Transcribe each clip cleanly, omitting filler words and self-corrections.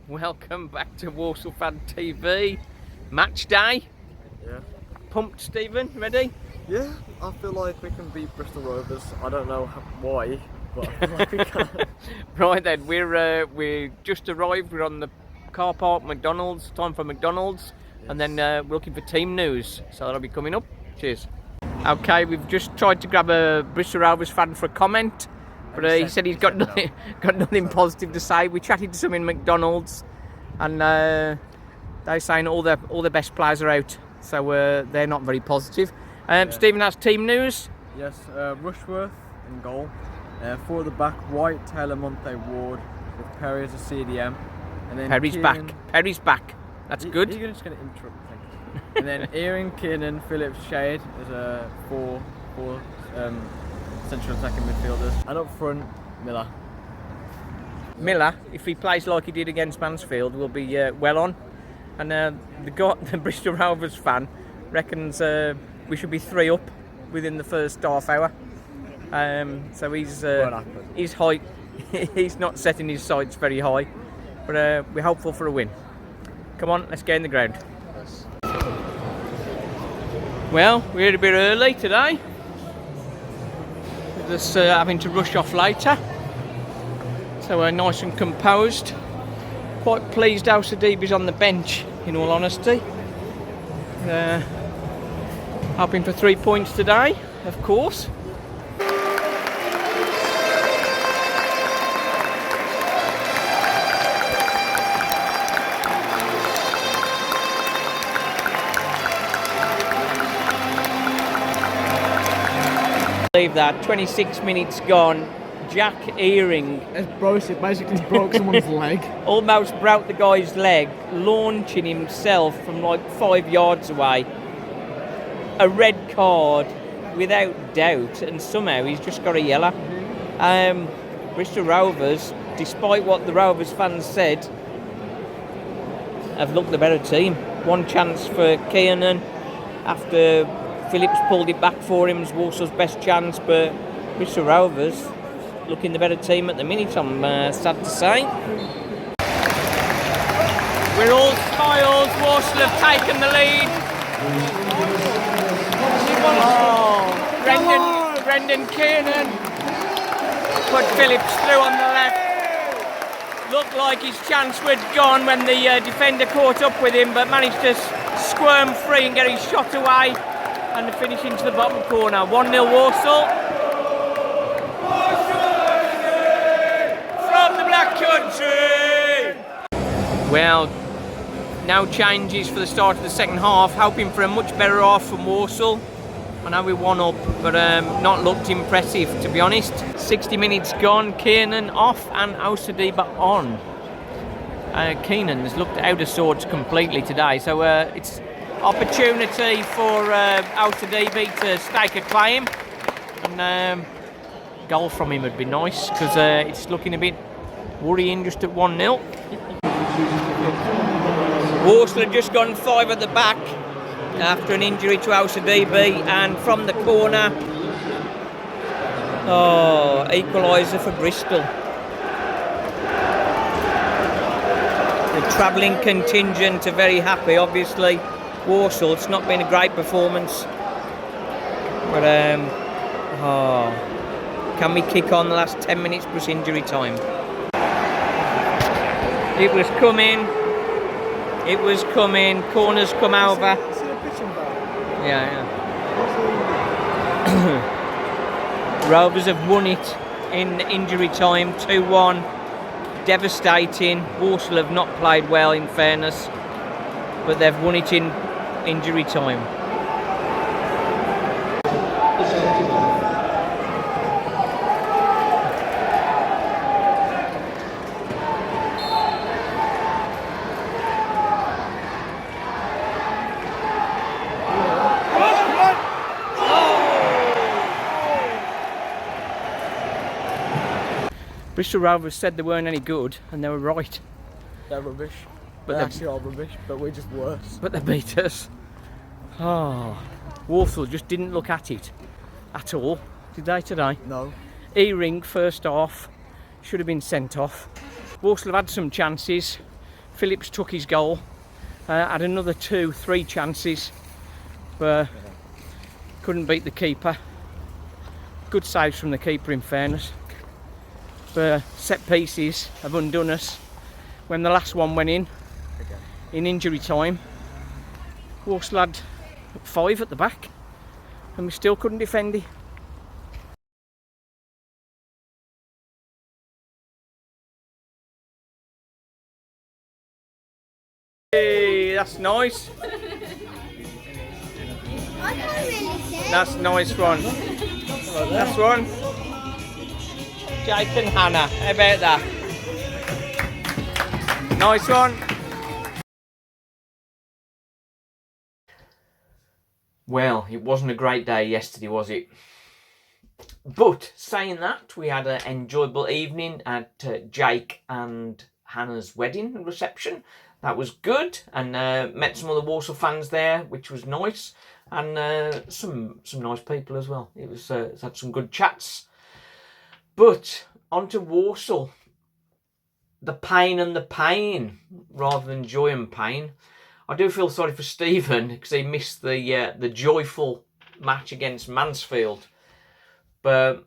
Welcome back to Walsall Fan TV. Match day. Yeah. Pumped, Stephen? Ready? Yeah, I feel like we can beat Bristol Rovers. I don't know why, but I feel like we can. Right then, we're just arrived. We're on the car park, McDonald's. Time for McDonald's, yes. And then we're looking for team news. So that'll be coming up. Cheers. Okay, we've just tried to grab a Bristol Rovers fan for a comment. But he said he's got nothing positive to say. We chatted to some in McDonald's, and they're saying all the best players are out, so they're not very positive. Yeah. Stephen, that's team news. Yes, Rushworth in goal. For the back, White, Taylor, Monte, Ward, with Perry as a CDM. And then Perry's Kiernan, back. Perry's back. That's good. You're just going to interrupt, thank you. And then Erin, Kiernan, Phillips, Shade as a four central attacking midfielders, and up front, Miller. Miller, if he plays like he did against Mansfield, will be well on. And the Bristol Rovers fan reckons we should be 3 up within the first half hour. So he's high. He's not setting his sights very high, but we're hopeful for a win. Come on, let's get in the ground. Yes. Well, we're here a bit early today. Just having to rush off later, so we're nice and composed. Quite pleased Alcidebe's on the bench, in all honesty. Hoping for 3 points today, of course. Believe that 26 minutes gone. Jack Earing Basically broke someone's leg. Almost broke the guy's leg, launching himself from like 5 yards away. A red card without doubt, and somehow he's just got a yellow. Bristol Rovers, despite what the Rovers fans said, have looked the better team. One chance for Kiernan after Phillips pulled it back for him. It was Walsall's best chance, but Bristol Rovers looking the better team at the minute, I'm sad to say. We're all smiles. Walsall have taken the lead. Oh, Brendan Kiernan put Phillips through on the left. Looked like his chance was gone when the defender caught up with him, but managed to squirm free and get his shot away. And the finish into the bottom corner. 1-0 Walsall. From the Black Country! Well, now changes for the start of the second half. Hoping for a much better half from Walsall. I know we're 1 up, but not looked impressive, to be honest. 60 minutes gone. Kiernan off and Alcidebe on. Kiernan has looked out of sorts completely today, so it's opportunity for Alcidebe to stake a claim, and goal from him would be nice, because it's looking a bit worrying just at 1-0. Walsall had just gone 5 at the back after an injury to Alcidebe, and from the corner, equaliser for Bristol. The travelling contingent are very happy, obviously. Walsall, it's not been a great performance, but can we kick on the last 10 minutes plus injury time? It was coming, corners come over. Yeah. Rovers have won it in injury time, 2-1, devastating. Walsall have not played well, in fairness, but they've won it in injury time. Bristol Rovers said they weren't any good, and they were right. They're rubbish. But they actually are rubbish, but we're just worse. But they beat us. Walsall just didn't look at it at all, did they today? No. Earing, first half, should have been sent off. Walsall have had some chances. Phillips took his goal. Had another 2-3 chances, but couldn't beat the keeper. Good saves from the keeper, in fairness. But set pieces have undone us. When the last one went in injury time, Walsall had 5 at the back, and we still couldn't defend it. Hey, that's nice. That's nice one. That's one. Jake and Hannah, how about that? Nice one. Well, it wasn't a great day yesterday, was it? But saying that, we had an enjoyable evening at Jake and Hannah's wedding reception. That was good, and met some other Walsall fans there, which was nice, and some nice people as well. It was had some good chats. But on to Walsall. The pain and the pain, rather than joy and pain. I do feel sorry for Stephen because he missed the joyful match against Mansfield. But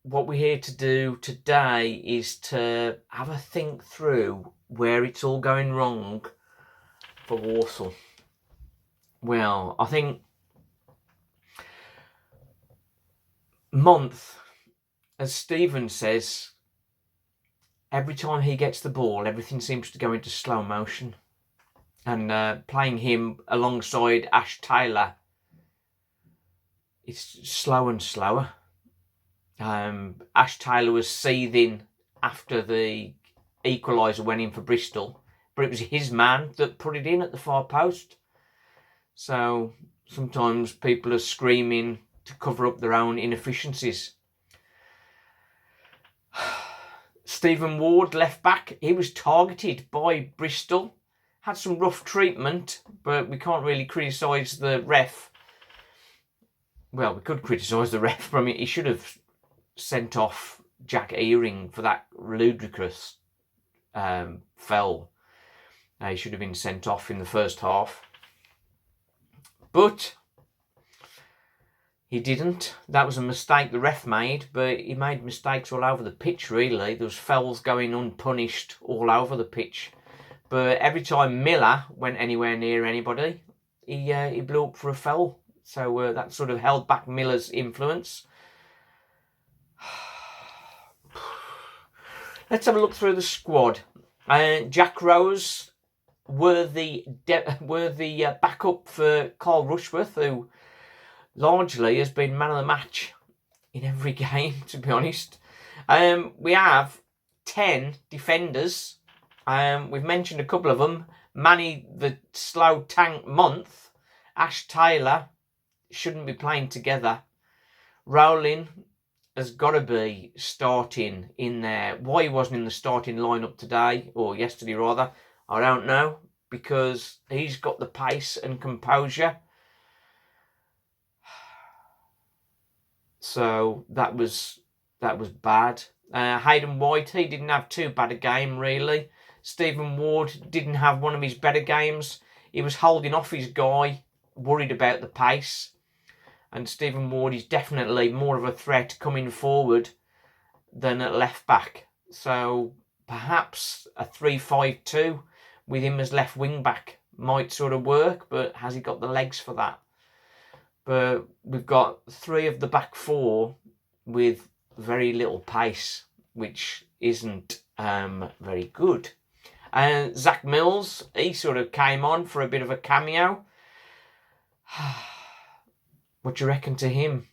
what we're here to do today is to have a think through where it's all going wrong for Walsall. Well, I think month, as Stephen says, every time he gets the ball, everything seems to go into slow motion. And playing him alongside Ash Taylor, it's slow and slower. Ash Taylor was seething after the equaliser went in for Bristol, but it was his man that put it in at the far post. So sometimes people are screaming to cover up their own inefficiencies. Stephen Ward, left back, he was targeted by Bristol. Had some rough treatment, but we can't really criticise the ref. Well, we could criticise the ref, but I mean, he should have sent off Jack Earing for that ludicrous foul. He should have been sent off in the first half. But he didn't. That was a mistake the ref made, but he made mistakes all over the pitch, really. There was fouls going unpunished all over the pitch. But every time Miller went anywhere near anybody, he blew up for a foul. So that sort of held back Miller's influence. Let's have a look through the squad. Jack Rose, worthy backup for Carl Rushworth, who largely has been man of the match in every game, to be honest. We have 10 defenders. We've mentioned a couple of them. Manny, the slow tank month. Ash Taylor shouldn't be playing together. Rowling has got to be starting in there. Why he wasn't in the starting lineup today, or yesterday rather, I don't know. Because he's got the pace and composure. So that was bad. Hayden White, he didn't have too bad a game, really. Stephen Ward didn't have one of his better games. He was holding off his guy, worried about the pace. And Stephen Ward is definitely more of a threat coming forward than at left back. So perhaps a 3-5-2 with him as left wing back might sort of work, but has he got the legs for that? But we've got 3 of the back 4 with very little pace, which isn't very good. And Zach Mills, he sort of came on for a bit of a cameo. What do you reckon to him?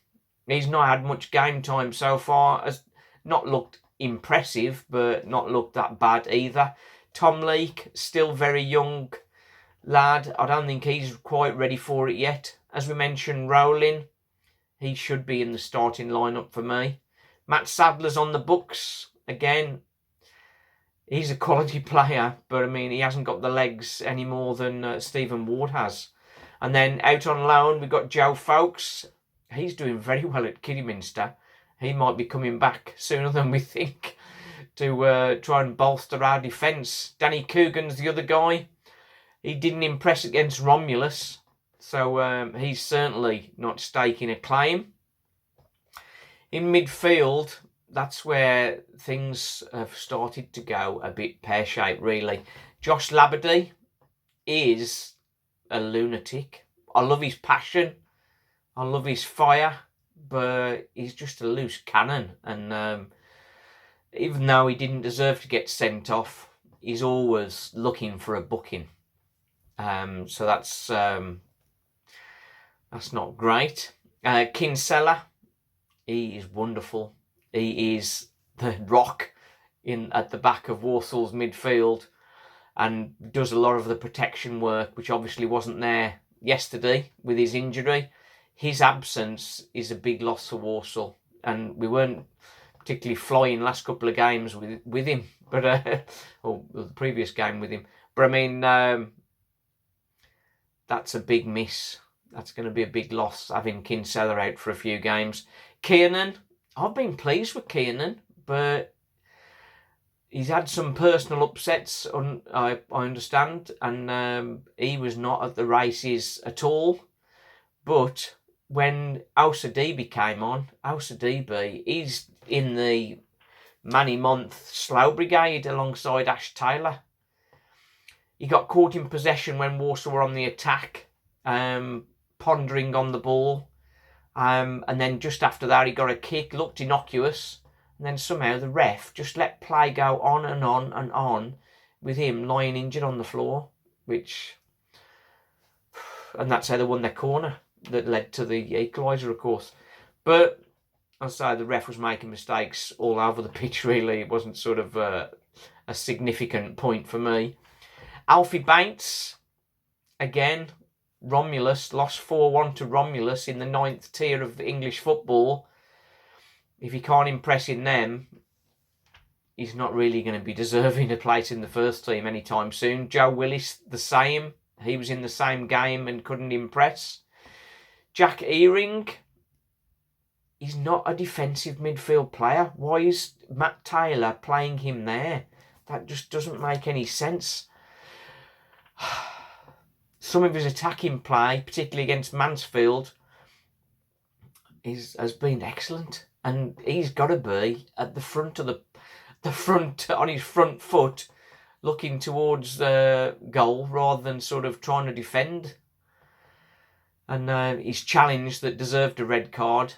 He's not had much game time so far. Has not looked impressive, but not looked that bad either. Tom Leake, still very young lad. I don't think he's quite ready for it yet. As we mentioned, Rowling, he should be in the starting lineup for me. Matt Sadler's on the books. Again, he's a quality player, but I mean, he hasn't got the legs any more than Stephen Ward has. And then out on loan, we've got Joe Folks. He's doing very well at Kidderminster. He might be coming back sooner than we think to try and bolster our defence. Danny Coogan's the other guy. He didn't impress against Romulus, so he's certainly not staking a claim. In midfield, that's where things have started to go a bit pear-shaped, really. Josh Labadie is a lunatic. I love his passion. I love his fire, but he's just a loose cannon. And even though he didn't deserve to get sent off, he's always looking for a booking. So that's not great. Kinsella, he is wonderful. He is the rock at the back of Walsall's midfield and does a lot of the protection work, which obviously wasn't there yesterday with his injury. His absence is a big loss for Walsall, and we weren't particularly flying last couple of games with him, but or the previous game with him. But I mean, that's a big miss. That's going to be a big loss, having Kinsella out for a few games. Kiernan, I've been pleased with Kiernan, but he's had some personal upsets, I understand, and he was not at the races at all. But when Alcidibi came on, Alcidibi, he's in the Manny Month Slough Brigade alongside Ash Taylor. He got caught in possession when Walsall were on the attack, pondering on the ball. And then just after that, he got a kick, looked innocuous. And then somehow the ref just let play go on and on and on with him lying injured on the floor. And that's how they won their corner that led to the equaliser, of course. But I'll say the ref was making mistakes all over the pitch, really. It wasn't sort of a significant point for me. Alfie Bates, again, Romulus, lost 4-1 to Romulus in the 9th tier of English football. If he can't impress in them, he's not really going to be deserving a place in the first team anytime soon. Joe Willis, the same. He was in the same game and couldn't impress. Jack Earing, he's not a defensive midfield player. Why is Matt Taylor playing him there? That just doesn't make any sense. Some of his attacking play, particularly against Mansfield, has been excellent, and he's got to be at the front of the front on his front foot, looking towards the goal rather than sort of trying to defend. And his challenge that deserved a red card,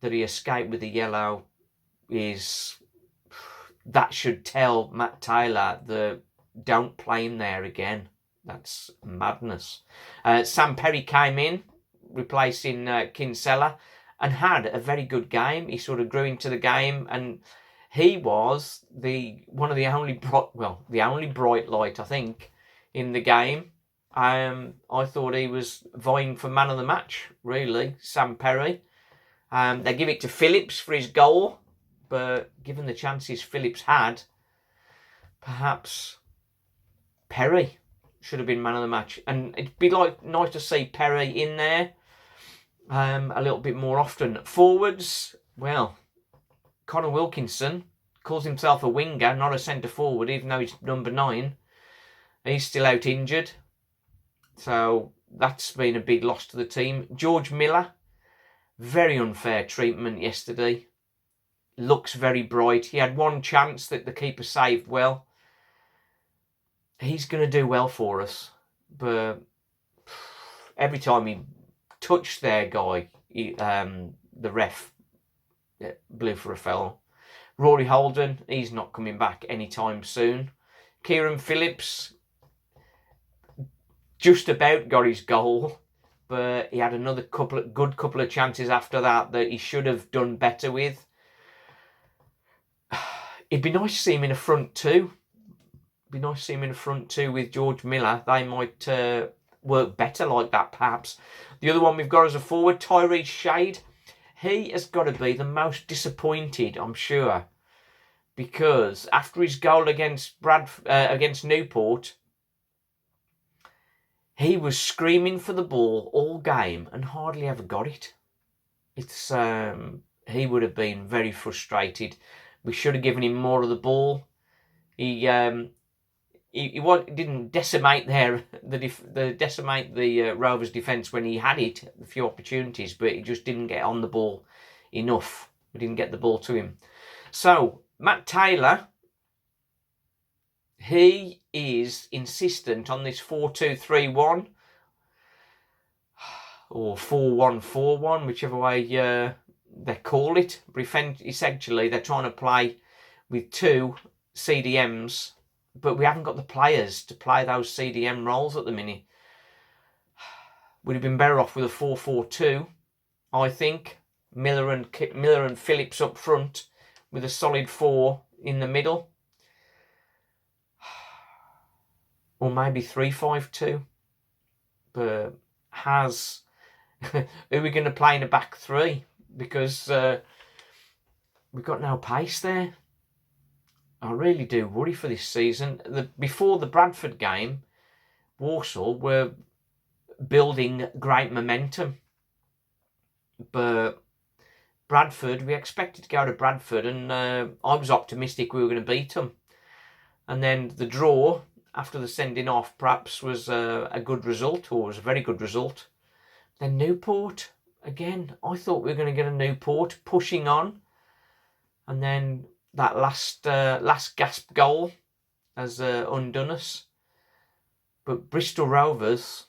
that he escaped with a yellow, that should tell Matt Taylor don't play him there again. That's madness. Sam Perry came in, replacing Kinsella, and had a very good game. He sort of grew into the game, and he was the only bright light, I think, in the game. I thought he was vying for man of the match, really, Sam Perry. They give it to Phillips for his goal, but given the chances Phillips had, perhaps Perry should have been man of the match. And it'd be nice to see Perry in there a little bit more often. Forwards, well, Connor Wilkinson calls himself a winger, not a centre forward, even though he's number 9. He's still out injured. So that's been a big loss to the team. George Miller, very unfair treatment yesterday. Looks very bright. He had one chance that the keeper saved well. He's going to do well for us. But every time he touched their guy, the ref blew for a foul. Rory Holden, he's not coming back anytime soon. Kieran Phillips just about got his goal, but he had another good couple of chances after that he should have done better with. It'd be nice to see him in a front two. With George Miller. They might work better like that, perhaps. The other one we've got as a forward, Tyrese Shade. He has got to be the most disappointed, I'm sure, because after his goal against Newport, he was screaming for the ball all game and hardly ever got it. He would have been very frustrated. We should have given him more of the ball. He didn't decimate the Rovers defence when he had it, a few opportunities, but he just didn't get on the ball enough. We didn't get the ball to him. So Matt Taylor, he is insistent on this 4-2-3-1 or 4-1-4-1, whichever way they call it. But essentially, they're trying to play with 2 CDMs, but we haven't got the players to play those CDM roles at the minute. We'd have been better off with a 4-4-2, I think. Miller and Phillips up front with a solid 4 in the middle. Or maybe 3-5-2. But who are we going to play in a back 3? Because we've got no pace there. I really do worry for this season. Before the Bradford game, Walsall were building great momentum. But Bradford, we expected to go to Bradford, and I was optimistic we were going to beat them. And then the draw after the sending off perhaps was a good result, or was a very good result. Then Newport, again, I thought we were going to get a Newport pushing on. And then that last gasp goal has undone us. But Bristol Rovers,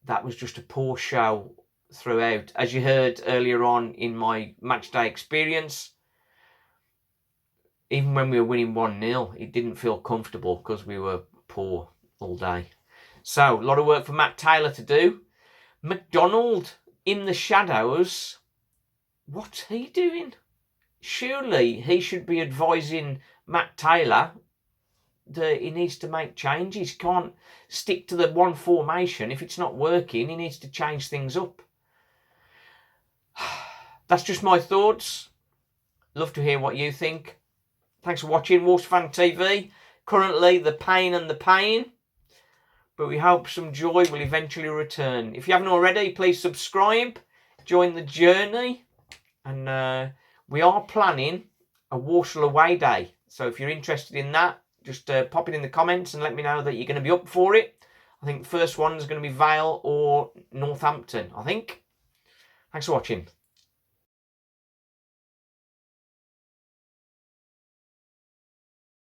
that was just a poor show throughout. As you heard earlier on in my matchday experience, even when we were winning 1-0, it didn't feel comfortable because we were poor all day. So, a lot of work for Matt Taylor to do. McDonald in the shadows. What's he doing? Surely he should be advising Matt Taylor that he needs to make changes. He can't stick to the one formation. If it's not working, he needs to change things up. That's just my thoughts. Love to hear what you think. Thanks for watching Wolves Fan TV. Currently, the pain and the pain. But we hope some joy will eventually return. If you haven't already, please subscribe. Join the journey. And we are planning a Walsall away day. So if you're interested in that, just pop it in the comments and let me know that you're going to be up for it. I think the first one is going to be Vale or Northampton, I think. Thanks for watching.